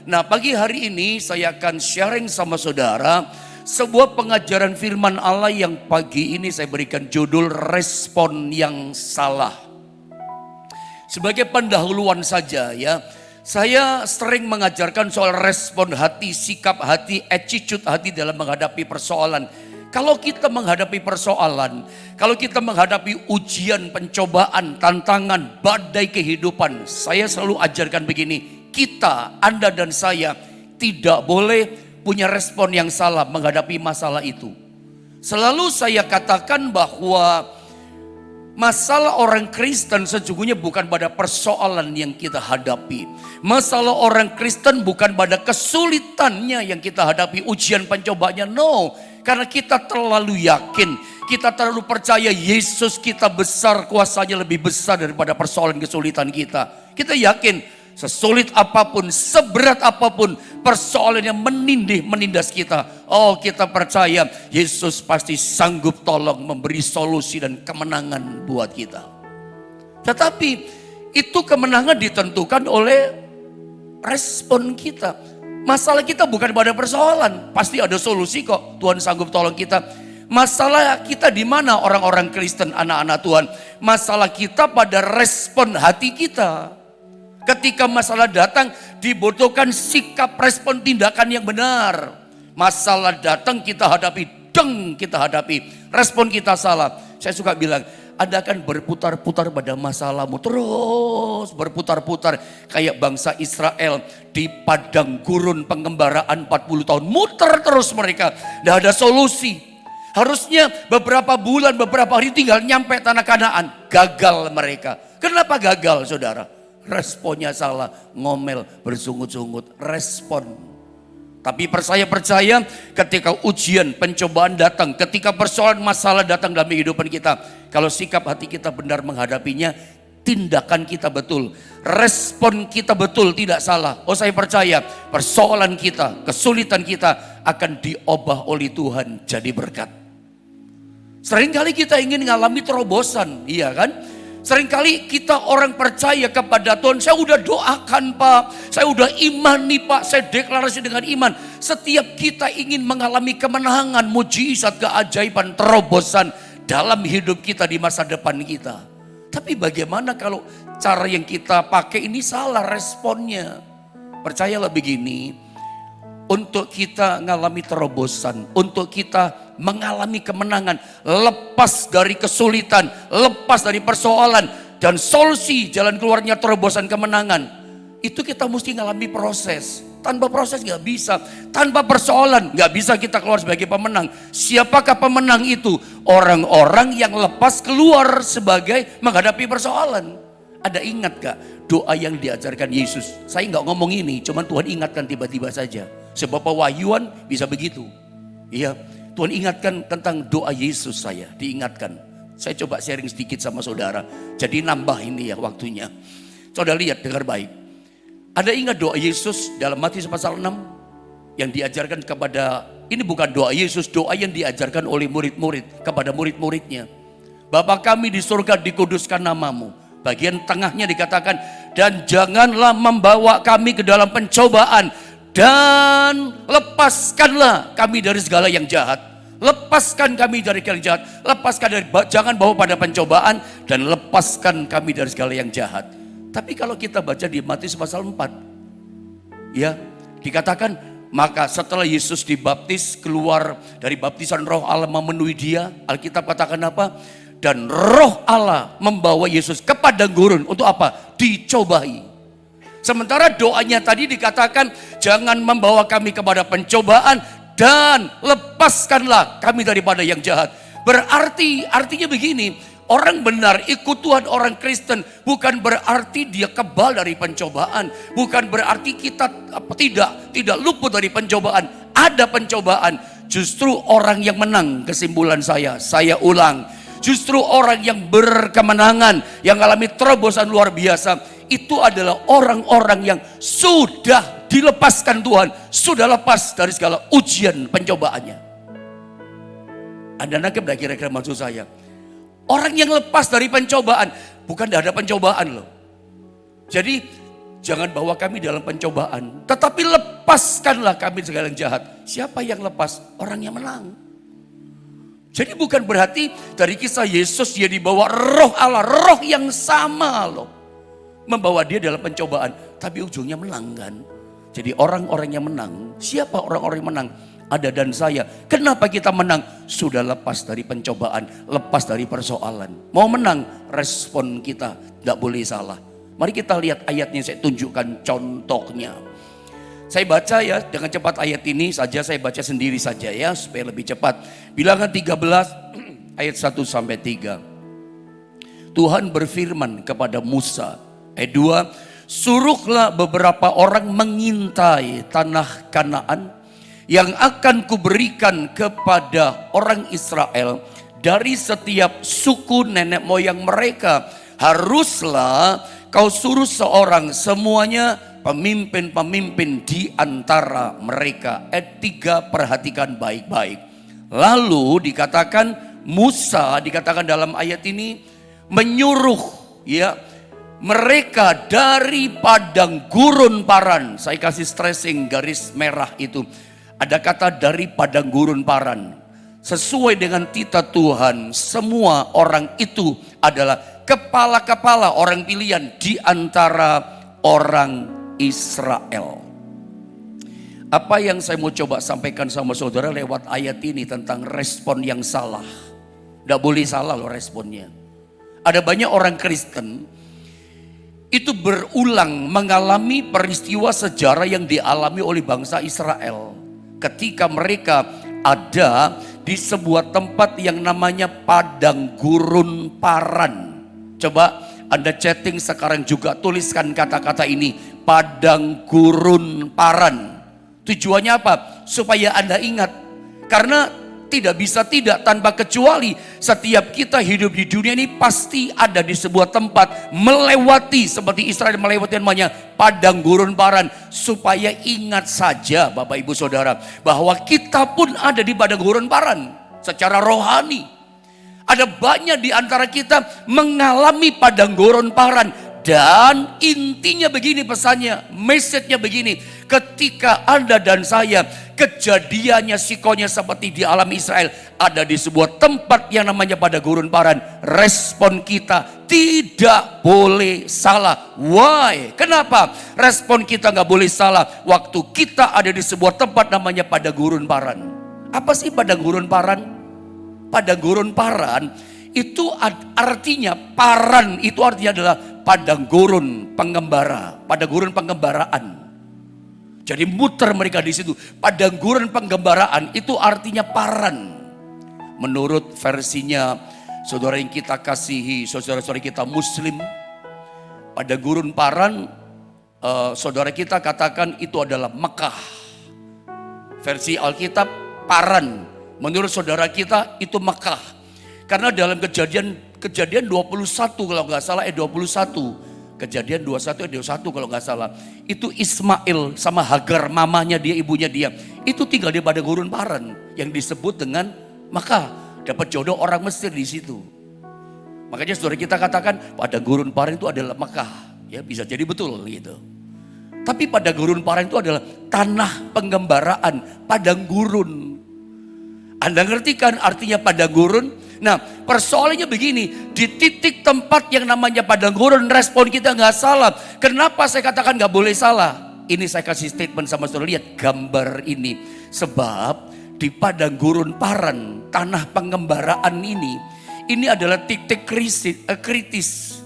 Nah, pagi hari ini saya akan sharing sama saudara sebuah pengajaran firman Allah yang pagi ini saya berikan judul respon yang salah. Sebagai pendahuluan saja ya, saya sering mengajarkan soal respon hati, sikap hati, attitude hati dalam menghadapi persoalan. Kalau kita menghadapi persoalan, kalau kita menghadapi ujian, pencobaan, tantangan, badai kehidupan, saya selalu ajarkan begini. Kita, Anda dan saya tidak boleh punya respon yang salah menghadapi masalah itu. Selalu saya katakan bahwa masalah orang Kristen sesungguhnya bukan pada persoalan yang kita hadapi. Masalah orang Kristen bukan pada kesulitannya yang kita hadapi, ujian pencobaannya. No, karena kita terlalu yakin, kita terlalu percaya Yesus kita besar, kuasanya lebih besar daripada persoalan kesulitan kita. Kita yakin sesulit apapun, seberat apapun persoalan yang menindas kita. Oh, kita percaya Yesus pasti sanggup tolong memberi solusi dan kemenangan buat kita. Tetapi itu kemenangan ditentukan oleh respon kita. Masalah kita bukan pada persoalan, pasti ada solusi kok. Tuhan sanggup tolong kita. Masalah kita di mana orang-orang Kristen, anak-anak Tuhan? Masalah kita pada respon hati kita. Ketika masalah datang dibutuhkan sikap respon tindakan yang benar. Masalah datang kita hadapi, kita hadapi. Respon kita salah. Saya suka bilang, Anda akan berputar-putar pada masalahmu. Terus berputar-putar kayak bangsa Israel di padang gurun pengembaraan 40 tahun. Muter terus mereka, tidak ada solusi. Harusnya beberapa bulan, beberapa hari tinggal nyampe tanah Kanaan. Gagal mereka. Kenapa gagal saudara? Responnya salah, ngomel, bersungut-sungut, respon. Tapi percaya ketika ujian, pencobaan datang, ketika persoalan masalah datang dalam kehidupan kita, kalau sikap hati kita benar menghadapinya, tindakan kita betul, respon kita betul, tidak salah. Oh, saya percaya persoalan kita, kesulitan kita akan diubah oleh Tuhan jadi berkat. Seringkali kita ingin mengalami terobosan, iya kan? Seringkali kita orang percaya kepada Tuhan, saya udah doakan Pak, saya udah imani Pak, saya deklarasi dengan iman. Setiap kita ingin mengalami kemenangan, mujizat, keajaiban, terobosan dalam hidup kita di masa depan kita. Tapi bagaimana kalau cara yang kita pakai ini salah responnya? Percayalah begini, untuk kita mengalami terobosan, untuk kita mengalami kemenangan, lepas dari kesulitan, lepas dari persoalan, dan solusi jalan keluarnya terobosan kemenangan, itu kita mesti mengalami proses. Tanpa proses gak bisa, tanpa persoalan gak bisa kita keluar sebagai pemenang. Siapakah pemenang itu? Orang-orang yang lepas keluar sebagai menghadapi persoalan. Ada ingat gak doa yang diajarkan Yesus? Saya gak ngomong ini, cuman Tuhan ingatkan tiba-tiba saja. Sebab pewahyuan bisa begitu. Iya, Tuhan ingatkan tentang doa Yesus, saya diingatkan. Saya coba sharing sedikit sama saudara. Jadi nambah ini ya waktunya. Saudara lihat, dengar baik. Ada ingat doa Yesus dalam Matius pasal 6 yang diajarkan kepada, ini bukan doa Yesus, doa yang diajarkan oleh murid-murid kepada murid-muridnya. Bapa kami di surga, dikuduskan namamu. Bagian tengahnya dikatakan, dan janganlah membawa kami ke dalam pencobaan, dan lepaskanlah kami dari segala yang jahat. Lepaskan kami dari segala yang jahat. Lepaskan dari, jangan bawa pada pencobaan, dan lepaskan kami dari segala yang jahat. Tapi kalau kita baca di Matius pasal 4, ya, dikatakan, maka setelah Yesus dibaptis, keluar dari baptisan Roh Allah memenuhi dia. Alkitab katakan apa? Dan Roh Allah membawa Yesus ke padang gurun. Untuk apa? Dicobai. Sementara doanya tadi dikatakan, jangan membawa kami kepada pencobaan, dan lepaskanlah kami daripada yang jahat. Berarti, artinya begini, orang benar ikut Tuhan, orang Kristen, bukan berarti dia kebal dari pencobaan. Bukan berarti kita tidak luput dari pencobaan. Ada pencobaan, justru orang yang menang. Kesimpulan saya ulang. Justru orang yang berkemenangan, yang mengalami terobosan luar biasa, itu adalah orang-orang yang sudah dilepaskan Tuhan, sudah lepas dari segala ujian pencobaannya. Anda nangkep gak kira-kira maksud saya? Orang yang lepas dari pencobaan, bukan tidak ada pencobaan loh. Jadi Jangan bawa kami dalam pencobaan, tetapi lepaskanlah kami segala yang jahat. Siapa yang lepas? Orang yang menang. Jadi bukan berarti dari kisah Yesus dia dibawa roh Allah, roh yang sama loh. Membawa dia dalam pencobaan, tapi ujungnya menang kan. Jadi orang-orang yang menang, siapa orang-orang yang menang? Ada dan saya. Kenapa kita menang? Sudah lepas dari pencobaan, lepas dari persoalan. Mau menang, respon kita tidak boleh salah. Mari kita lihat ayatnya, saya tunjukkan contohnya. Saya baca ya dengan cepat ayat ini saja, saya baca sendiri saja ya supaya lebih cepat. Bilangan 13 ayat 1 sampai 3. Tuhan berfirman kepada Musa, ayat 2, suruhlah beberapa orang mengintai tanah Kanaan yang akan kuberikan kepada orang Israel dari setiap suku nenek moyang mereka. Haruslah kau suruh seorang semuanya pemimpin-pemimpin di antara mereka. Ayat 3 perhatikan baik-baik. Lalu dikatakan Musa, dikatakan dalam ayat ini menyuruh ya mereka dari padang gurun Paran. Saya kasih stressing garis merah itu. Ada kata dari padang gurun Paran. Sesuai dengan titah Tuhan, semua orang itu adalah kepala-kepala orang pilihan di antara orang Israel. Apa yang saya mau coba sampaikan sama saudara lewat ayat ini tentang respon yang salah. Tidak boleh salah loh responnya. Ada banyak orang Kristen itu berulang mengalami peristiwa sejarah yang dialami oleh bangsa Israel. Ketika mereka ada di sebuah tempat yang namanya padang gurun Paran. Coba Anda chatting sekarang juga, tuliskan kata-kata ini, padang gurun Paran. Tujuannya apa? Supaya Anda ingat. Karena tidak bisa tidak tanpa kecuali setiap kita hidup di dunia ini pasti ada di sebuah tempat melewati seperti Israel melewati namanya padang gurun Paran. Supaya ingat saja Bapak Ibu Saudara bahwa kita pun ada di padang gurun Paran secara rohani. Ada banyak di antara kita mengalami padang gurun Paran. Dan intinya begini pesannya, message-nya begini. Ketika Anda dan saya kejadiannya sikonya seperti di alam Israel. Ada di sebuah tempat yang namanya padang gurun Paran. Respon kita tidak boleh salah. Why? Kenapa? Respon kita gak boleh salah. Waktu kita ada di sebuah tempat namanya padang gurun Paran. Apa sih padang gurun Paran? Padang gurun Paran itu artinya, Paran itu artinya adalah padang gurun pengembara, padang gurun pengembaraan. Jadi muter mereka di situ. Padang gurun penggembaraan itu artinya Paran. Menurut versinya saudara yang kita kasihi, saudara-saudara kita Muslim, padang gurun Paran, saudara kita katakan itu adalah Mekah. Versi Alkitab Paran. Menurut saudara kita itu Mekah. Karena dalam kejadian 21 kalau nggak salah 21. Kejadian 21 21 kalau nggak salah. Itu Ismail sama Hagar mamanya dia, ibunya dia. Itu tinggal di padang gurun Paran yang disebut dengan Mekah. Dapat jodoh orang Mesir di situ. Makanya saudara kita katakan padang gurun Paran itu adalah Mekah. Ya bisa jadi betul gitu. Tapi padang gurun Paran itu adalah tanah penggembaraan, padang gurun. Anda ngerti kan artinya padang gurun? Nah persoalannya begini, di titik tempat yang namanya padang gurun respon kita nggak salah. Kenapa saya katakan nggak boleh salah? Ini saya kasih statement sama saudara, lihat gambar ini. Sebab di padang gurun Paran, tanah pengembaraan ini adalah titik kritis.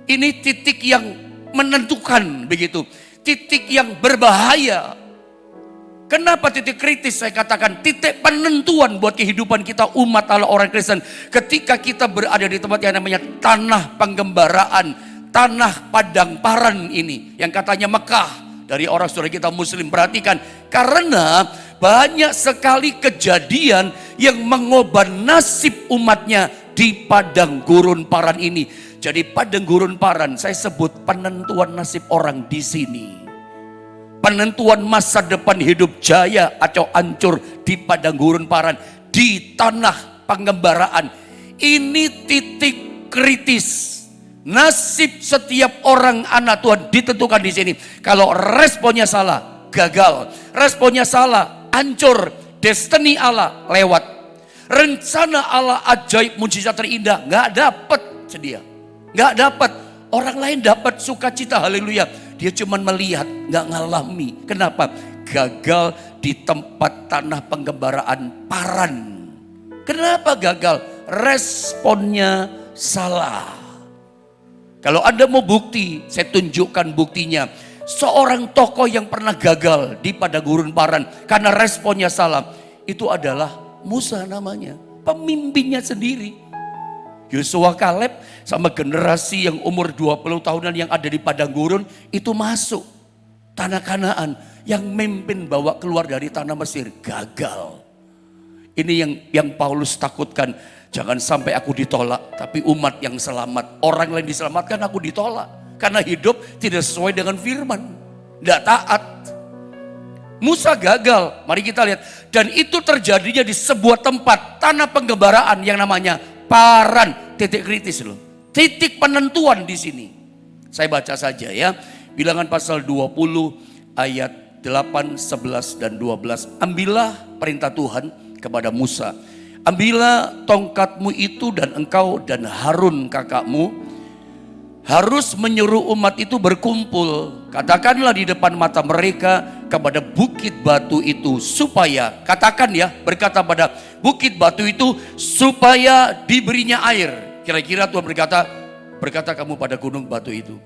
Ini titik yang menentukan begitu, titik yang berbahaya. Kenapa titik kritis? Saya katakan titik penentuan buat kehidupan kita umat Allah orang Kristen. Ketika kita berada di tempat yang namanya tanah penggembaraan, tanah padang Paran ini, yang katanya Mekah dari orang saudara kita Muslim. Perhatikan, karena banyak sekali kejadian yang mengubah nasib umatnya di padang gurun Paran ini. Jadi padang gurun Paran saya sebut penentuan nasib orang di sini. Penentuan masa depan hidup jaya atau hancur di padang gurun Paran, di tanah penggembaraan. Ini titik kritis. Nasib setiap orang anak Tuhan ditentukan di sini. Kalau responnya salah, gagal. Responnya salah, hancur. Destiny Allah lewat. Rencana Allah ajaib, mujizat terindah nggak dapat sedia. Nggak dapat. Orang lain dapat sukacita, haleluya. Dia cuma melihat, nggak ngalami. Kenapa? Gagal di tempat tanah penggembaraan Paran. Kenapa gagal? Responnya salah. Kalau Anda mau bukti, saya tunjukkan buktinya. Seorang tokoh yang pernah gagal di padang gurun Paran karena responnya salah. Itu adalah Musa namanya. Pemimpinnya sendiri. Yosua, Kaleb sama generasi yang umur 20 tahunan yang ada di padang gurun. Itu masuk tanah Kanaan. Yang memimpin bawa keluar dari tanah Mesir. Gagal. Ini yang Paulus takutkan. Jangan sampai aku ditolak, tapi umat yang selamat. Orang lain diselamatkan, aku ditolak. Karena hidup tidak sesuai dengan firman. Tidak taat. Musa gagal, mari kita lihat. Dan itu terjadinya di sebuah tempat, tanah penggembaraan yang namanya Paran. Titik kritis loh. Titik penentuan di sini. Saya baca saja ya. Bilangan pasal 20 ayat 8, 11 dan 12. Ambillah perintah Tuhan kepada Musa. Ambillah tongkatmu itu dan engkau dan Harun kakakmu harus menyuruh umat itu berkumpul. Katakanlah di depan mata mereka kepada bukit batu itu supaya, katakan ya, berkata pada bukit batu itu supaya diberinya air. Kira-kira Tuhan berkata kamu pada gunung batu itu.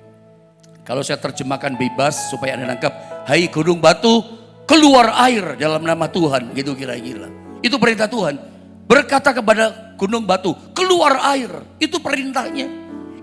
Kalau saya terjemahkan bebas supaya Anda nangkap, hai gunung batu keluar air dalam nama Tuhan, gitu kira-kira. Itu perintah Tuhan. Berkata kepada gunung batu, keluar air. Itu perintahnya.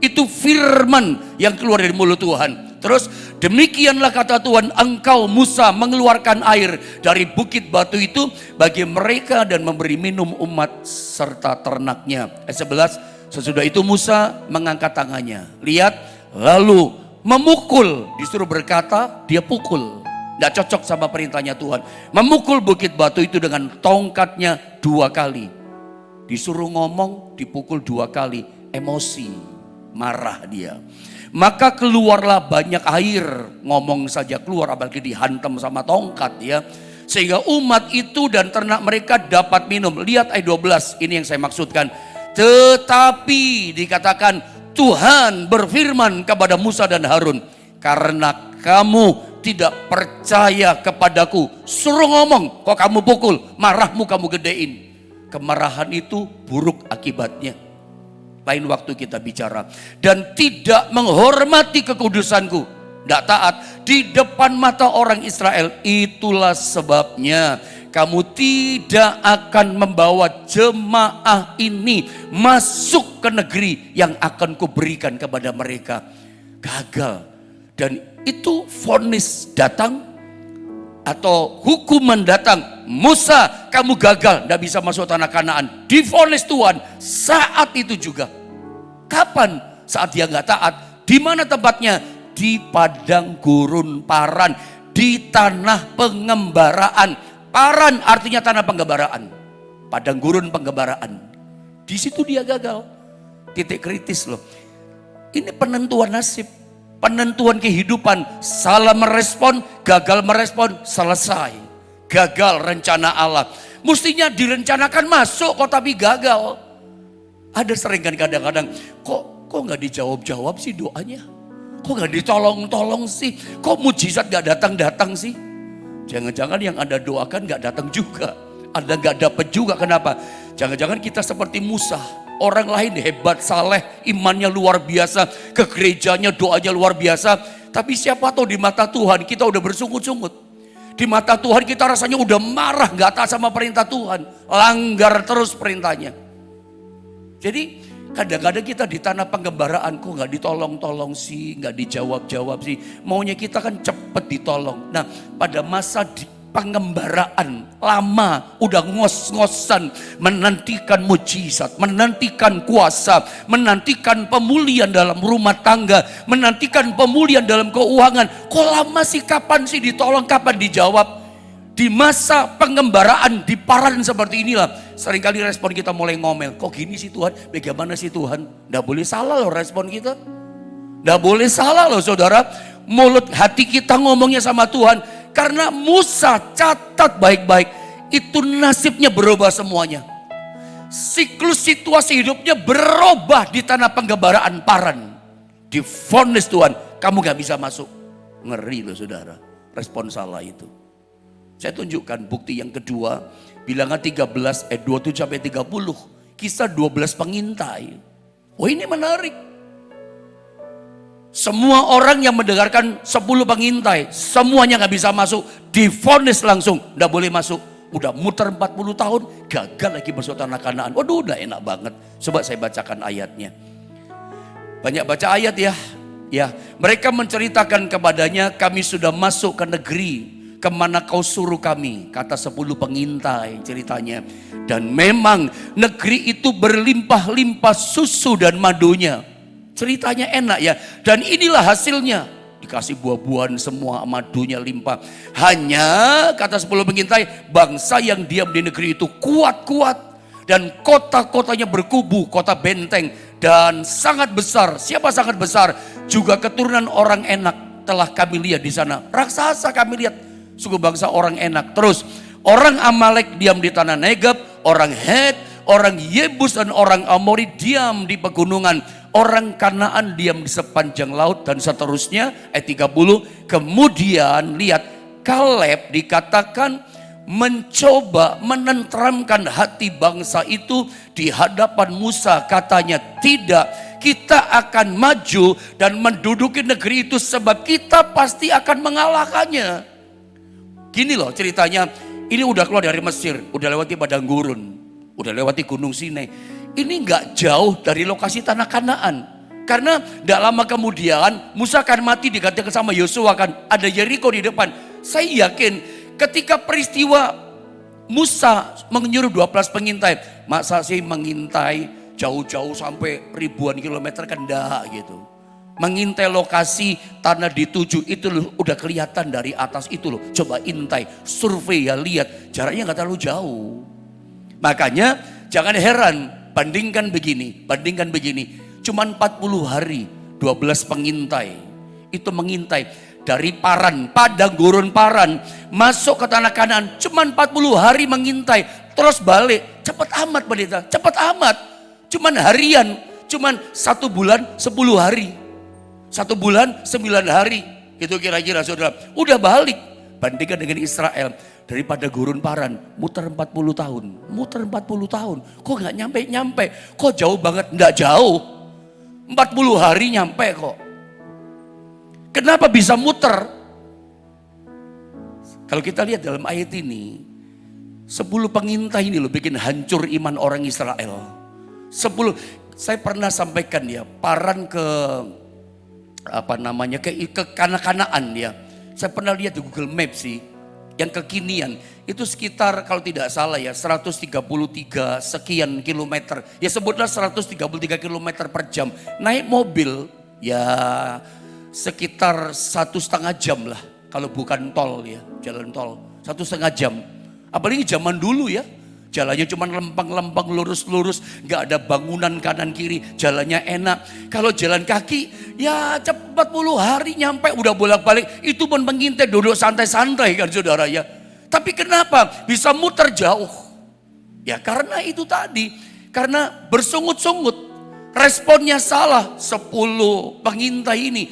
Itu firman yang keluar dari mulut Tuhan. Terus, demikianlah kata Tuhan, engkau Musa mengeluarkan air dari bukit batu itu bagi mereka dan memberi minum umat serta ternaknya. Ayat 11, sesudah itu Musa mengangkat tangannya. Lihat, lalu memukul. Disuruh berkata, dia pukul. Tidak cocok sama perintahnya Tuhan. Memukul bukit batu itu dengan tongkatnya 2 kali. Disuruh ngomong, dipukul 2 kali. Emosi, marah dia. Maka keluarlah banyak air. Ngomong saja keluar, apalagi dihantam sama tongkat ya. Sehingga umat itu dan ternak mereka dapat minum. Lihat ayat 12, ini yang saya maksudkan. Tetapi dikatakan Tuhan berfirman kepada Musa dan Harun. Karena kamu tidak percaya kepadaku, suruh ngomong, kok kamu pukul, marahmu kamu gedein. Kemarahan itu buruk akibatnya. Lain waktu kita bicara. Dan tidak menghormati kekudusanku, tidak taat di depan mata orang Israel. Itulah sebabnya kamu tidak akan membawa jemaah ini masuk ke negeri yang akan kuberikan kepada mereka. Gagal. Dan itu vonis datang atau hukuman datang. Musa, kamu gagal, tidak bisa masuk tanah Kanaan. Divonis Tuhan saat itu juga. Kapan? Saat dia nggak taat. Di mana tempatnya? Di padang gurun Paran, di tanah penggembaraan. Paran artinya tanah penggembaraan. Padang gurun penggembaraan. Di situ dia gagal. Titik kritis loh. Ini penentuan nasib. Penentuan kehidupan, salah merespon, gagal merespon, selesai. Gagal rencana Allah. Mestinya direncanakan masuk kok tapi gagal. Ada sering kan kadang-kadang, kok gak dijawab-jawab sih doanya? Kok gak ditolong-tolong sih? Kok mujizat gak datang-datang sih? Jangan-jangan yang Anda doakan gak datang juga. Anda gak dapat juga, kenapa? Jangan-jangan kita seperti Musa. Orang lain hebat, saleh, imannya luar biasa, ke gerejanya doanya luar biasa. Tapi siapa tahu di mata Tuhan kita udah bersungut-sungut. Di mata Tuhan kita rasanya udah marah, gak taat sama perintah Tuhan. Langgar terus perintahnya. Jadi kadang-kadang kita di tanah penggembaraan, kok gak ditolong-tolong sih, gak dijawab-jawab sih. Maunya kita kan cepet ditolong. Nah pada masa pengembaraan lama, udah ngos-ngosan menantikan mujizat, menantikan kuasa, menantikan pemulihan dalam rumah tangga, menantikan pemulihan dalam keuangan. Kok lama sih, kapan sih ditolong, kapan dijawab? Di masa pengembaraan di Paran seperti inilah seringkali respon kita mulai ngomel. Kok gini sih Tuhan, bagaimana sih Tuhan? Nggak boleh salah loh respon kita. Nggak boleh salah loh saudara. Mulut hati kita ngomongnya sama Tuhan. Karena Musa, catat baik-baik, itu nasibnya berubah semuanya. Siklus situasi hidupnya berubah di tanah penggembaraan Paran. Divonis Tuhan, kamu gak bisa masuk. Ngeri loh saudara, respon salah itu. Saya tunjukkan bukti yang kedua, Bilangan 13 ayat 27 sampai 30. Kisah 12 pengintai. Oh ini menarik. Semua orang yang mendengarkan 10 pengintai, semuanya gak bisa masuk. Divonis langsung, gak boleh masuk. Udah muter 40 tahun, gagal lagi masuk tanah Kanaan. Waduh udah enak banget. Coba saya bacakan ayatnya. Banyak baca ayat ya. Ya, mereka menceritakan kepadanya, kami sudah masuk ke negeri kemana kau suruh kami. Kata 10 pengintai ceritanya. Dan memang negeri itu berlimpah-limpah susu dan madunya. Ceritanya enak ya. Dan inilah hasilnya. Dikasih buah-buahan semua, madunya limpah. Hanya kata 10 pengintai, bangsa yang diam di negeri itu kuat-kuat. Dan kota-kotanya berkubu, kota benteng. Dan sangat besar. Siapa sangat besar? Juga keturunan orang enak telah kami lihat di sana. Raksasa kami lihat. Suku bangsa orang enak. Terus orang Amalek diam di tanah Negeb. Orang Het, orang Yebus dan orang Amori diam di pegunungan. Orang Kanaan diam di sepanjang laut dan seterusnya. Ayat 30. Kemudian lihat, Kaleb dikatakan mencoba menenteramkan hati bangsa itu di hadapan Musa. Katanya, tidak, kita akan maju dan menduduki negeri itu sebab kita pasti akan mengalahkannya. Gini loh ceritanya, ini udah keluar dari Mesir, udah lewati padang gurun, udah lewati gunung Sinai. Ini nggak jauh dari lokasi tanah Kanaan. Karena tidak lama kemudian Musa akan mati, digantikan sama Yosua, kan ada Yeriko di depan. Saya yakin ketika peristiwa Musa menyuruh 12 pengintai, masa sih mengintai jauh-jauh sampai ribuan kilometer, kan enggak gitu. Mengintai lokasi tanah dituju itu loh, udah kelihatan dari atas itu loh. Coba intai, survei ya, lihat jaraknya nggak terlalu jauh. Makanya jangan heran, bandingkan begini. Cuman 40 hari 12 pengintai itu mengintai dari Paran, padang gurun Paran, masuk ke tanah Kanaan. Cuman 40 hari mengintai, terus balik. Cepat amat pendeta, cepat amat. Cuman harian, cuman 1 bulan 10 hari, 1 bulan 9 hari, gitu kira-kira saudara. Udah balik. Bandingkan dengan Israel, daripada gurun Paran, muter 40 tahun. Kok gak nyampe? Kok jauh banget? Nggak jauh. 40 hari nyampe kok. Kenapa bisa muter? Kalau kita lihat dalam ayat ini, 10 pengintai ini loh bikin hancur iman orang Israel. 10, saya pernah sampaikan ya, Paran ke ke Kanaan ya. Saya pernah lihat di Google Maps sih, yang kekinian itu sekitar kalau tidak salah ya 133 sekian kilometer. Ya sebutlah 133 kilometer per jam. Naik mobil ya sekitar 1,5 jam lah. Kalau bukan tol ya, jalan tol 1,5 jam. Apalagi zaman dulu ya, jalannya cuma lempeng-lempeng, lurus-lurus, gak ada bangunan kanan kiri, jalannya enak. Kalau jalan kaki, ya cepat 40 hari nyampe, udah bolak-balik. Itu pun mengintai, duduk santai-santai kan saudara ya. Tapi kenapa bisa muter jauh? Ya karena itu tadi, karena bersungut-sungut, responnya salah. 10 pengintai ini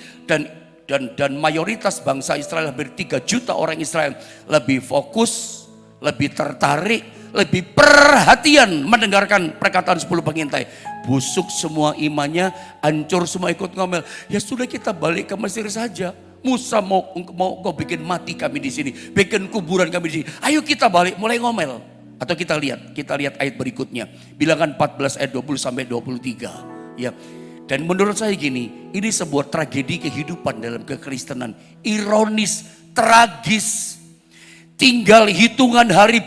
dan mayoritas bangsa Israel, hampir 3 juta orang Israel lebih fokus, lebih tertarik, lebih perhatian mendengarkan perkataan 10 pengintai. Busuk semua imannya, hancur semua, ikut ngomel. Ya sudah, kita balik ke Mesir saja. Musa mau kau bikin mati kami di sini, bikin kuburan kami di sini. Ayo kita balik, mulai ngomel. Atau kita lihat ayat berikutnya. Bilangan 14 ayat 20 sampai 23. Ya. Dan menurut saya gini, ini sebuah tragedi kehidupan dalam kekristenan. Ironis, tragis. Tinggal hitungan hari,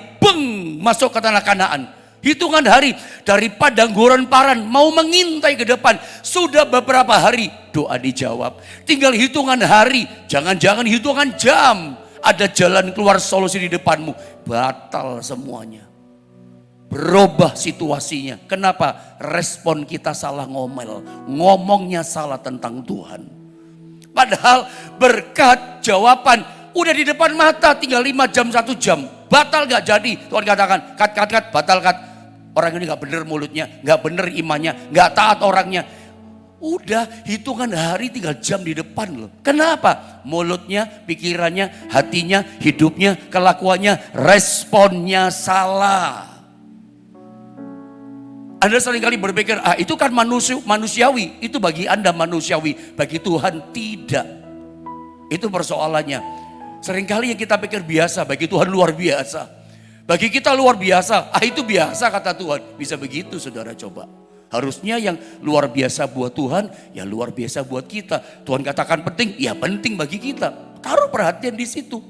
masuk ke tanah Kanaan. Hitungan hari dari padang gurun Paran mau mengintai ke depan. Sudah beberapa hari doa dijawab. Tinggal hitungan hari, jangan-jangan hitungan jam. Ada jalan keluar solusi di depanmu. Batal semuanya. berubah situasinya. Kenapa? Respon kita salah ngomel, ngomongnya salah tentang Tuhan. Padahal berkat jawaban udah di depan mata, tinggal 5 jam 1 jam. Batal gak jadi? Tuhan katakan, cut, batal cut. Orang ini gak bener mulutnya, gak bener imannya, gak taat orangnya. Udah hitungan hari tinggal jam di depan loh. Kenapa? Mulutnya, pikirannya, hatinya, hidupnya, kelakuannya, responnya salah. Anda seringkali berpikir, itu kan manusiawi. Itu bagi Anda manusiawi, bagi Tuhan tidak. Itu persoalannya. Seringkali yang kita pikir biasa, bagi Tuhan luar biasa. Bagi kita luar biasa, itu biasa kata Tuhan. Bisa begitu saudara, coba. Harusnya yang luar biasa buat Tuhan, ya luar biasa buat kita. Tuhan katakan penting, ya penting bagi kita. Taruh perhatian di situ.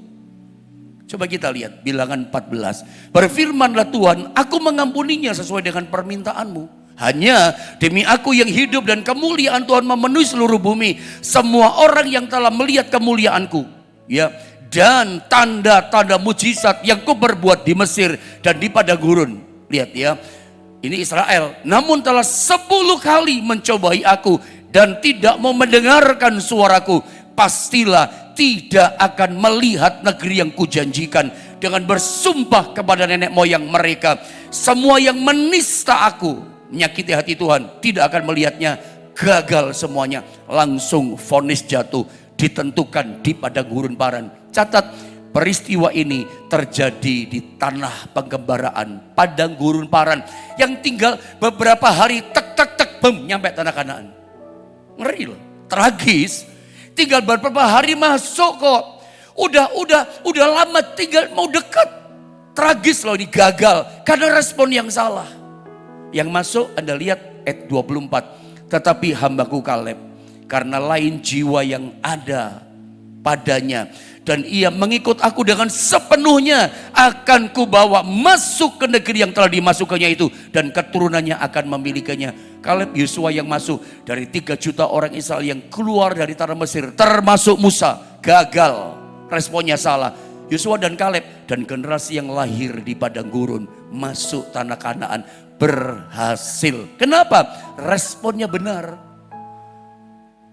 Coba kita lihat bilangan 14. Berfirmanlah Tuhan, aku mengampuninya sesuai dengan permintaanmu. Hanya demi aku yang hidup dan kemuliaan Tuhan memenuhi seluruh bumi. Semua orang yang telah melihat kemuliaanku, ya, dan tanda-tanda mujizat yang kuperbuat di Mesir dan di padang gurun. Lihat ya, ini Israel. Namun telah 10 kali mencobai aku dan tidak mau mendengarkan suaraku. Pastilah tidak akan melihat negeri yang kujanjikan dengan bersumpah kepada nenek moyang mereka. Semua yang menista aku, menyakiti hati Tuhan, tidak akan melihatnya, gagal semuanya. Langsung vonis jatuh, ditentukan di padang gurun paran. Catat, peristiwa ini terjadi di tanah penggembaraan, padang gurun paran, yang tinggal beberapa hari tek bum nyampe tanah Kanaan. Ngeri loh, tragis. Tinggal beberapa hari masuk kok. Udah lama tinggal mau dekat. Tragis loh, ini gagal karena respon yang salah. Yang masuk Anda lihat ayat 24. Tetapi hambaku Kaleb, karena lain jiwa yang ada padanya, dan ia mengikut aku dengan sepenuhnya, akan kubawa masuk ke negeri yang telah dimasukannya itu, dan keturunannya akan memilikinya. Kaleb Yosua yang masuk dari 3 juta orang Israel yang keluar dari tanah Mesir, termasuk Musa, gagal, responnya salah. Yosua dan Kaleb dan generasi yang lahir di padang gurun masuk tanah Kanaan, berhasil. Kenapa? Responnya benar.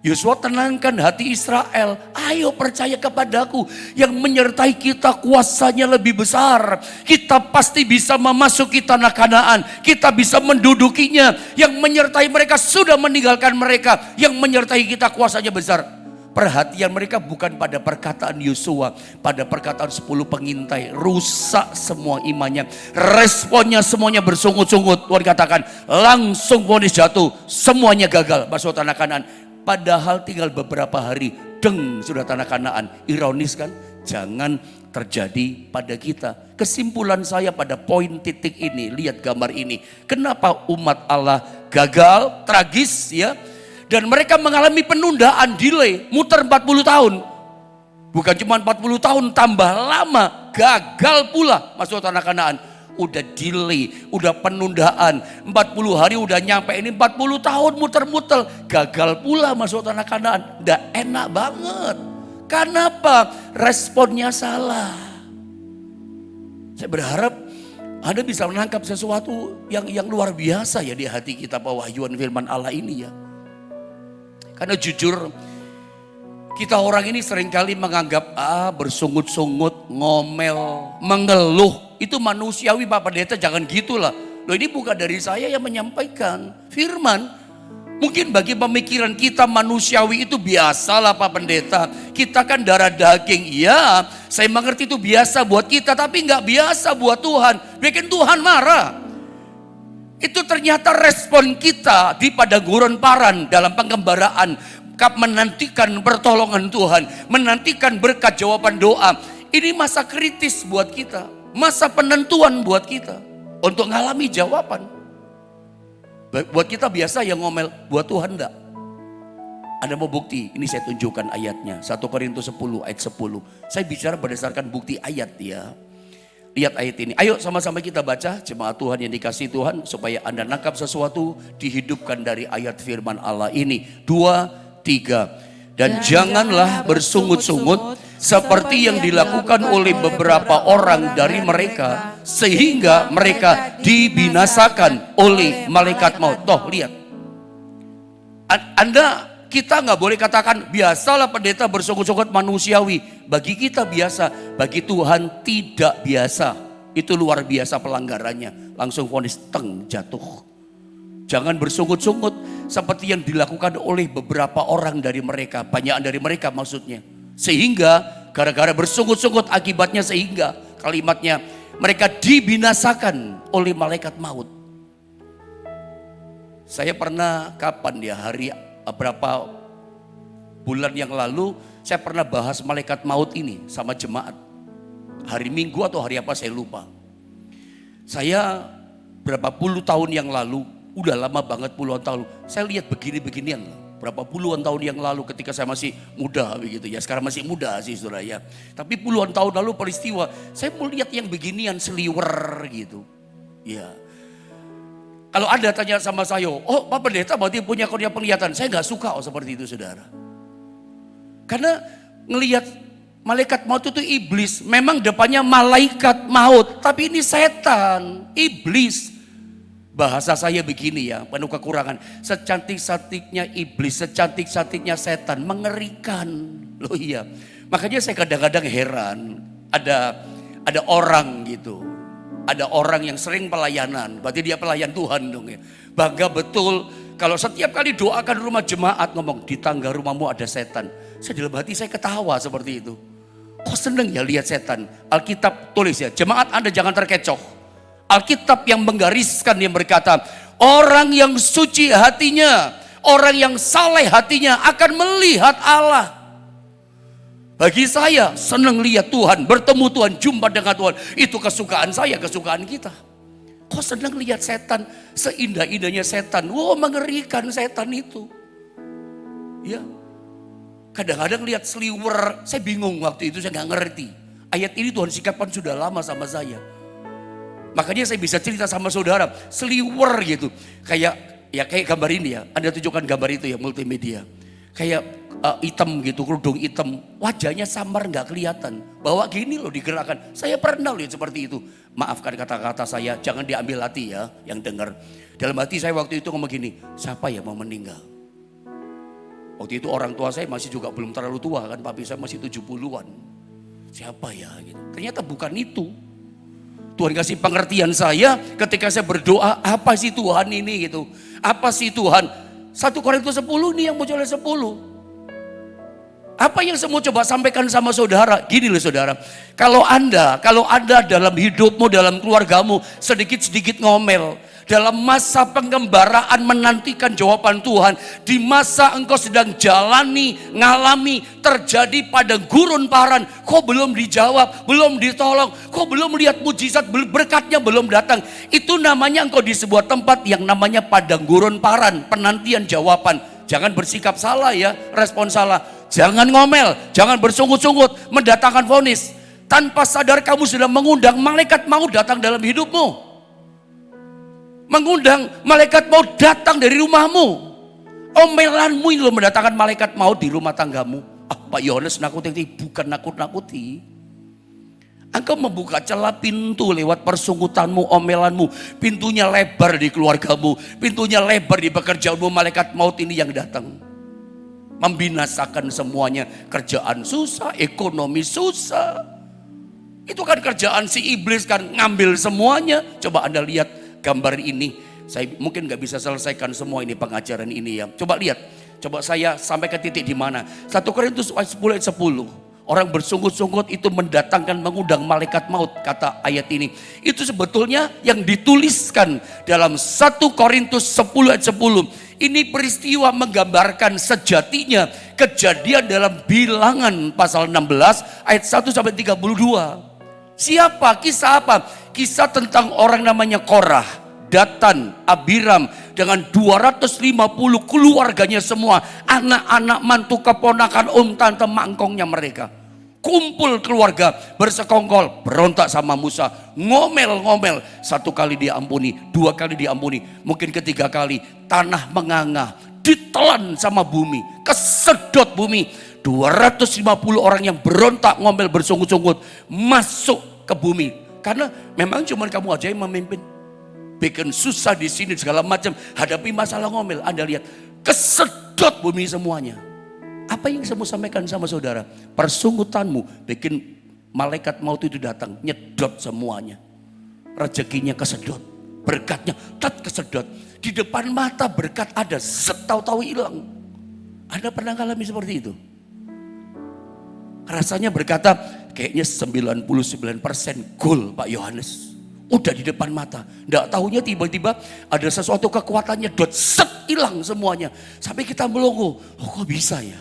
Yosua tenangkan hati Israel. Ayo percaya kepadaku, yang menyertai kita kuasanya lebih besar. Kita pasti bisa memasuki tanah Kanaan. Kita bisa mendudukinya. Yang menyertai mereka sudah meninggalkan mereka. Yang menyertai kita kuasanya besar. Perhatian mereka bukan pada perkataan Yosua, pada perkataan 10 pengintai. Rusak semua imannya. Responnya semuanya bersungut-sungut. Tuhan katakan langsung vonis jatuh. Semuanya gagal masuk tanah Kanaan. Padahal tinggal beberapa hari, sudah tanah Kanaan. Ironis kan? Jangan terjadi pada kita. Kesimpulan saya pada poin titik ini, lihat gambar ini. Kenapa umat Allah gagal, tragis ya. Dan mereka mengalami penundaan, delay, muter 40 tahun. Bukan cuma 40 tahun, tambah lama, gagal pula masuk tanah Kanaan. Udah delay, udah penundaan, 40 hari udah nyampe, ini 40 tahun muter-muter, gagal pula masuk tanah Kanaan. Nggak enak banget. Kenapa? Responnya salah. Saya berharap Anda bisa menangkap sesuatu yang luar biasa ya di hati kita, pewahyuan firman Allah ini ya. Karena jujur, kita orang ini seringkali menganggap bersungut-sungut, ngomel, mengeluh. Itu manusiawi Pak Pendeta, jangan gitulah. Loh, ini bukan dari saya yang menyampaikan firman. Mungkin bagi pemikiran kita manusiawi itu biasalah Pak Pendeta. Kita kan darah daging. Ya, saya mengerti itu biasa buat kita, tapi nggak biasa buat Tuhan. Bikin Tuhan marah. Itu ternyata respon kita di padang gurun paran dalam penggembaraan, menantikan pertolongan Tuhan, menantikan berkat jawaban doa. Ini masa kritis buat kita, masa penentuan buat kita untuk mengalami jawaban. Buat kita biasa yang ngomel, buat Tuhan enggak. Anda mau bukti? Ini saya tunjukkan ayatnya, 1 Korintus 10 ayat 10. Saya bicara berdasarkan bukti ayat ya. Lihat ayat ini. Ayo sama-sama kita baca, jemaat Tuhan yang dikasihi Tuhan, supaya Anda nangkap sesuatu, dihidupkan dari ayat firman Allah ini. 2, 3. Dan janganlah bersungut-sungut seperti yang dilakukan oleh beberapa orang dari mereka, sehingga mereka dibinasakan oleh malaikat maut. Toh lihat, kita nggak boleh katakan biasalah pendeta bersungut-sungut manusiawi. Bagi kita biasa, bagi Tuhan tidak biasa. Itu luar biasa pelanggarannya. Langsung vonis teng jatuh. Jangan bersungut-sungut seperti yang dilakukan oleh beberapa orang dari mereka, banyak dari mereka maksudnya. Sehingga gara-gara bersungut-sungut akibatnya, sehingga kalimatnya mereka dibinasakan oleh malaikat maut. Saya pernah kapan ya, berapa bulan yang lalu saya pernah bahas malaikat maut ini sama jemaat. Hari Minggu atau hari apa saya lupa. Saya berapa puluh tahun yang lalu, udah lama banget puluhan tahun, saya lihat begini-beginian berapa puluhan tahun yang lalu ketika saya masih muda begitu ya. Sekarang masih muda sih saudara ya. Tapi puluhan tahun lalu peristiwa, saya melihat yang beginian seliwer gitu. Ya. Kalau ada tanya sama saya, oh Pak Pendeta berarti punya kurnia penglihatan. Saya nggak suka seperti itu saudara. Karena ngelihat malaikat maut itu iblis. Memang depannya malaikat maut, tapi ini setan, iblis. Bahasa saya begini ya, penuh kekurangan. Secantik-cantiknya iblis, secantik-cantiknya setan, mengerikan. Loh iya. Makanya saya kadang-kadang heran, ada orang gitu. Ada orang yang sering pelayanan, berarti dia pelayan Tuhan dong ya. Bangga betul kalau setiap kali doakan rumah jemaat ngomong di tangga rumahmu ada setan. Saya dalam hati saya ketawa seperti itu. Kok seneng ya lihat setan. Alkitab tulis ya, jemaat Anda jangan terkecoh. Alkitab yang menggariskan, yang berkata, orang yang suci hatinya, orang yang saleh hatinya akan melihat Allah. Bagi saya senang lihat Tuhan, bertemu Tuhan, jumpa dengan Tuhan. Itu kesukaan saya, kesukaan kita. Kok senang lihat setan, seindah-indahnya setan. Wow, mengerikan setan itu. Ya, kadang-kadang lihat seliwer, saya bingung waktu itu, saya nggak ngerti. Ayat ini Tuhan sikapan sudah lama sama saya. Makanya saya bisa cerita sama saudara, seliwer gitu. Kayak gambar ini ya, Anda tunjukkan gambar itu ya, multimedia. Kayak hitam gitu, kerudung hitam, wajahnya samar nggak kelihatan. Bawa gini loh digerakkan. Saya pernah lihat seperti itu. Maafkan kata-kata saya, jangan diambil hati ya yang dengar. Dalam hati saya waktu itu ngomong gini, siapa ya mau meninggal? Waktu itu orang tua saya masih juga belum terlalu tua kan, papi saya masih 70-an. Siapa ya gitu. Ternyata bukan itu. Tuhan kasih pengertian saya ketika saya berdoa, apa sih Tuhan ini gitu. Apa sih Tuhan? 1 Korintus 10 nih yang muncul 10. Apa yang saya mau coba sampaikan sama saudara? Gini loh saudara, kalau anda dalam hidupmu, dalam keluargamu sedikit-sedikit ngomel, dalam masa pengembaraan menantikan jawaban Tuhan, di masa engkau sedang ngalami terjadi padang gurun paran, kok belum dijawab, belum ditolong, kok belum melihat mujizat, berkatnya belum datang. Itu namanya engkau di sebuah tempat yang namanya padang gurun paran, penantian jawaban. Jangan bersikap salah ya, respon salah. Jangan ngomel, jangan bersungut-sungut, mendatangkan vonis. Tanpa sadar kamu sudah mengundang malaikat maut datang dalam hidupmu. Mengundang malaikat maut datang dari rumahmu. Omelanmu ini loh mendatangkan malaikat maut di rumah tanggamu. Pak Yohanes nakuti, bukan nakut-nakuti. Engkau membuka celah pintu lewat persungutanmu, omelanmu. Pintunya lebar di keluargamu, pintunya lebar di pekerjaanmu. Malaikat maut ini yang datang. Membinasakan semuanya. Kerjaan susah, ekonomi susah. Itu kan kerjaan si iblis kan, ngambil semuanya. Coba Anda lihat gambar ini. Saya mungkin gak bisa selesaikan semua ini pengajaran ini ya. Coba lihat, coba saya sampai ke titik di mana. 1 Korintus 10 ayat 10. Orang bersungut-sungut itu mendatangkan, mengundang malaikat maut, kata ayat ini. Itu sebetulnya yang dituliskan dalam 1 Korintus 10 ayat 10. Ini peristiwa menggambarkan sejatinya kejadian dalam Bilangan pasal 16 ayat 1 sampai 32. Siapa? Kisah apa? Kisah tentang orang namanya Korah, Datan, Abiram dengan 250 keluarganya semua, anak-anak, mantu, keponakan, tante, mangkongnya mereka. Kumpul keluarga bersekongkol, berontak sama Musa, ngomel-ngomel. 1 kali diampuni, 2 kali diampuni, mungkin ketiga kali tanah menganga, ditelan sama bumi, kesedot bumi. 250 orang yang berontak, ngomel, bersungut-sungut masuk ke bumi. Karena memang cuma kamu aja yang memimpin. Bikin susah di sini segala macam, hadapi masalah ngomel. Anda lihat, kesedot bumi semuanya. Apa yang saya mau sampaikan sama saudara? Persungutanmu bikin malaikat maut itu datang, nyedot semuanya. Rezekinya kesedot, berkatnya kesedot. Di depan mata berkat ada, tahu-tahu hilang. Anda pernah alami seperti itu? Rasanya berkata, kayaknya 99% gol Pak Yohanes. Udah di depan mata. Nggak tahunya tiba-tiba ada sesuatu kekuatannya, hilang semuanya. Sampai kita melongo, kok bisa ya?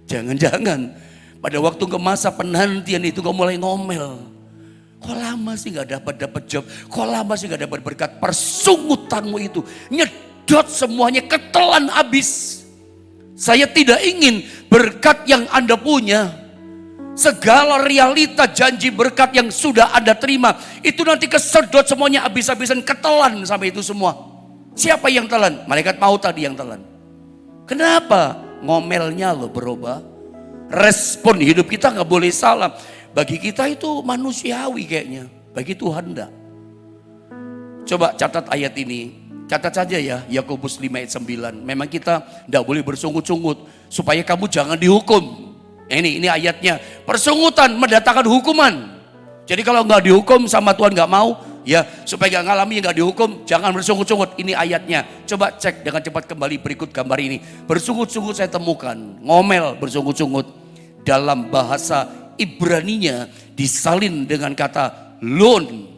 Jangan-jangan pada waktu ke masa penantian itu kau mulai ngomel. Kok lama sih gak dapat job? Kok lama sih gak dapat berkat? Persungutanmu itu nyedot semuanya, ketelan habis. Saya tidak ingin berkat yang Anda punya, segala realita janji berkat yang sudah Anda terima, itu nanti kesedot semuanya habis-habisan, ketelan sampai itu semua. Siapa yang telan? Malaikat maut tadi yang telan. Kenapa? Ngomelnya loh berubah. Respon hidup kita gak boleh salah. Bagi kita itu manusiawi kayaknya. Bagi Tuhan enggak. Coba catat ayat ini. Catat saja ya, Yakobus 5 ayat 9. Memang kita tidak boleh bersungut-sungut supaya kamu jangan dihukum. Ini ayatnya. Persungutan mendatangkan hukuman. Jadi kalau nggak dihukum sama Tuhan nggak mau, ya supaya nggak ngalami nggak dihukum, jangan bersungut-sungut. Ini ayatnya. Coba cek dengan cepat kembali berikut gambar ini. Bersungut-sungut saya temukan. Ngomel bersungut-sungut. Dalam bahasa Ibraninya disalin dengan kata lon.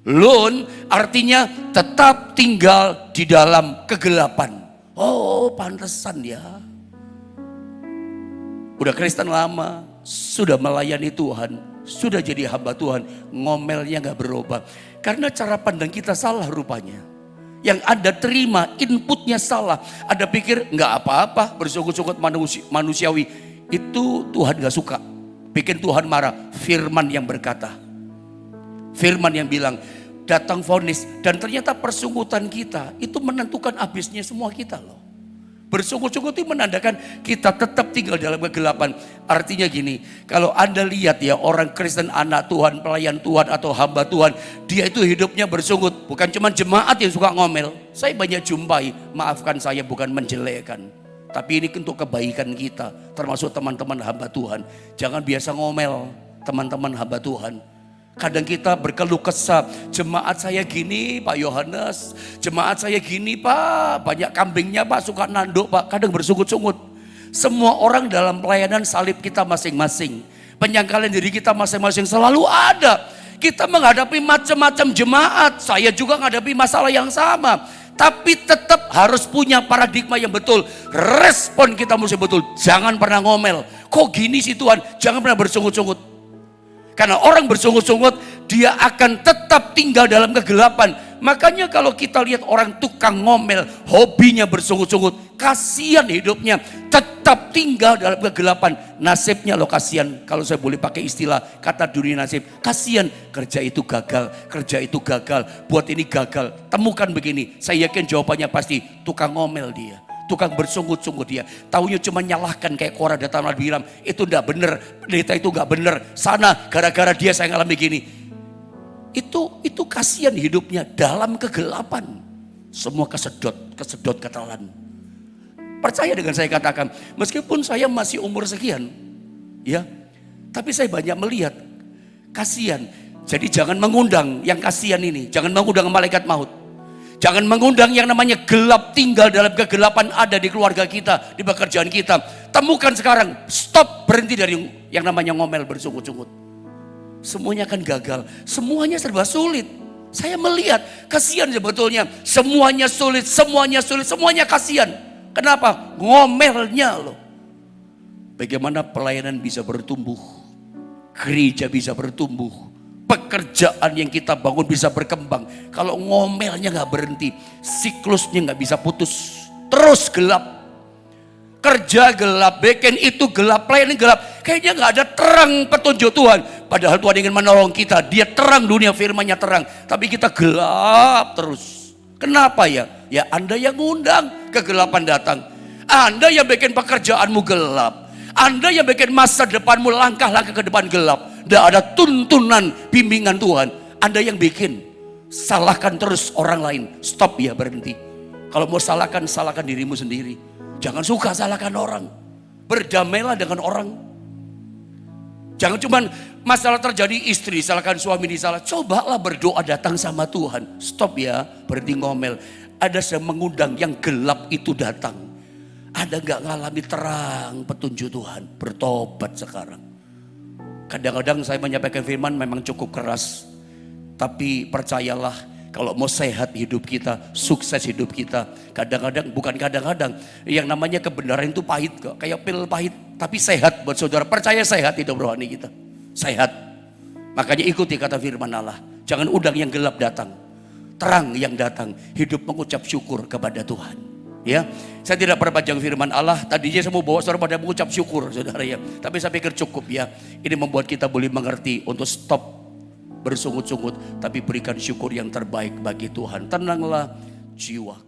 Lon artinya tetap tinggal di dalam kegelapan. Oh, pantesan ya. Udah Kristen lama, sudah melayani Tuhan, sudah jadi hamba Tuhan, ngomelnya gak berubah. Karena cara pandang kita salah rupanya. Yang Anda terima inputnya salah. Anda pikir gak apa-apa bersungut-sungut manusiawi. Itu Tuhan gak suka. Bikin Tuhan marah. Firman yang berkata. Firman yang bilang, datang vonis. Dan ternyata persungutan kita itu menentukan habisnya semua kita loh. Bersungut-sungut itu menandakan kita tetap tinggal dalam kegelapan. Artinya gini, kalau Anda lihat ya orang Kristen, anak Tuhan, pelayan Tuhan atau hamba Tuhan, dia itu hidupnya bersungut. Bukan cuma jemaat yang suka ngomel. Saya banyak jumpai, maafkan saya bukan menjelekkan. Tapi ini untuk kebaikan kita, termasuk teman-teman hamba Tuhan. Jangan biasa ngomel teman-teman hamba Tuhan. Kadang kita berkeluh kesah, jemaat saya gini Pak Yohanes, jemaat saya gini Pak, banyak kambingnya Pak, suka nanduk Pak, kadang bersungut-sungut. Semua orang dalam pelayanan salib kita masing-masing, penyangkalan diri kita masing-masing selalu ada. Kita menghadapi macam-macam jemaat, saya juga menghadapi masalah yang sama. Tapi tetap harus punya paradigma yang betul, respon kita mesti betul, jangan pernah ngomel. Kok gini sih Tuhan, jangan pernah bersungut-sungut. Karena orang bersungut-sungut, dia akan tetap tinggal dalam kegelapan. Makanya kalau kita lihat orang tukang ngomel, hobinya bersungut-sungut, kasihan hidupnya, tetap tinggal dalam kegelapan. Nasibnya loh kasihan, kalau saya boleh pakai istilah kata dunia nasib. Kasihan, kerja itu gagal, buat ini gagal. Temukan begini, saya yakin jawabannya pasti tukang ngomel dia. Tukang bersungut-sungut dia, taunya cuma nyalahkan kayak Korah datang Nabi Bilam, itu enggak benar, pendeta itu enggak benar, sana gara-gara dia saya ngalami gini. Itu kasihan hidupnya dalam kegelapan. Semua kesedot ketelan. Percaya dengan saya katakan, meskipun saya masih umur sekian, ya, tapi saya banyak melihat kasihan. Jadi jangan mengundang yang kasihan ini, jangan mengundang malaikat maut. Jangan mengundang yang namanya gelap, tinggal dalam kegelapan ada di keluarga kita, di pekerjaan kita. Temukan sekarang, stop, berhenti dari yang namanya ngomel bersungut-sungut. Semuanya akan gagal, semuanya serba sulit. Saya melihat, kasihan sebetulnya, semuanya sulit, semuanya kasihan. Kenapa? Ngomelnya loh. Bagaimana pelayanan bisa bertumbuh, gereja bisa bertumbuh, pekerjaan yang kita bangun bisa berkembang. Kalau ngomelnya gak berhenti, siklusnya gak bisa putus, terus gelap. Kerja gelap, bikin itu gelap, pelayanan gelap. Kayaknya gak ada terang petunjuk Tuhan. Padahal Tuhan ingin menolong kita, dia terang, dunia firman-Nya terang. Tapi kita gelap terus. Kenapa ya? Ya Anda yang ngundang kegelapan datang. Anda yang bikin pekerjaanmu gelap. Anda yang bikin masa depanmu langkah-langkah ke depan gelap. Tidak ada tuntunan bimbingan Tuhan. Anda yang bikin. Salahkan terus orang lain. Stop ya, berhenti. Kalau mau salahkan dirimu sendiri. Jangan suka salahkan orang. Berdamailah dengan orang. Jangan cuman masalah terjadi istri salahkan suami disalah. Cobalah berdoa datang sama Tuhan. Stop ya, berhenti ngomel. Ada yang mengundang yang gelap itu datang. Ada gak ngalami terang petunjuk Tuhan? Bertobat sekarang. Kadang-kadang saya menyampaikan firman memang cukup keras. Tapi percayalah, kalau mau sehat hidup kita, sukses hidup kita. Kadang-kadang, bukan kadang-kadang, yang namanya kebenaran itu pahit kok. Kayak pil pahit, tapi sehat buat saudara. Percaya sehat hidup rohani kita. Sehat. Makanya ikuti kata firman Allah. Jangan undang yang gelap datang. Terang yang datang. Hidup mengucap syukur kepada Tuhan. Ya, saya tidak perpanjang firman Allah. Tadinya saya mau bawa saudara pada mengucap syukur, saudara ya. Tapi saya pikir cukup ya. Ini membuat kita boleh mengerti untuk stop bersungut-sungut, tapi berikan syukur yang terbaik bagi Tuhan. Tenanglah jiwa.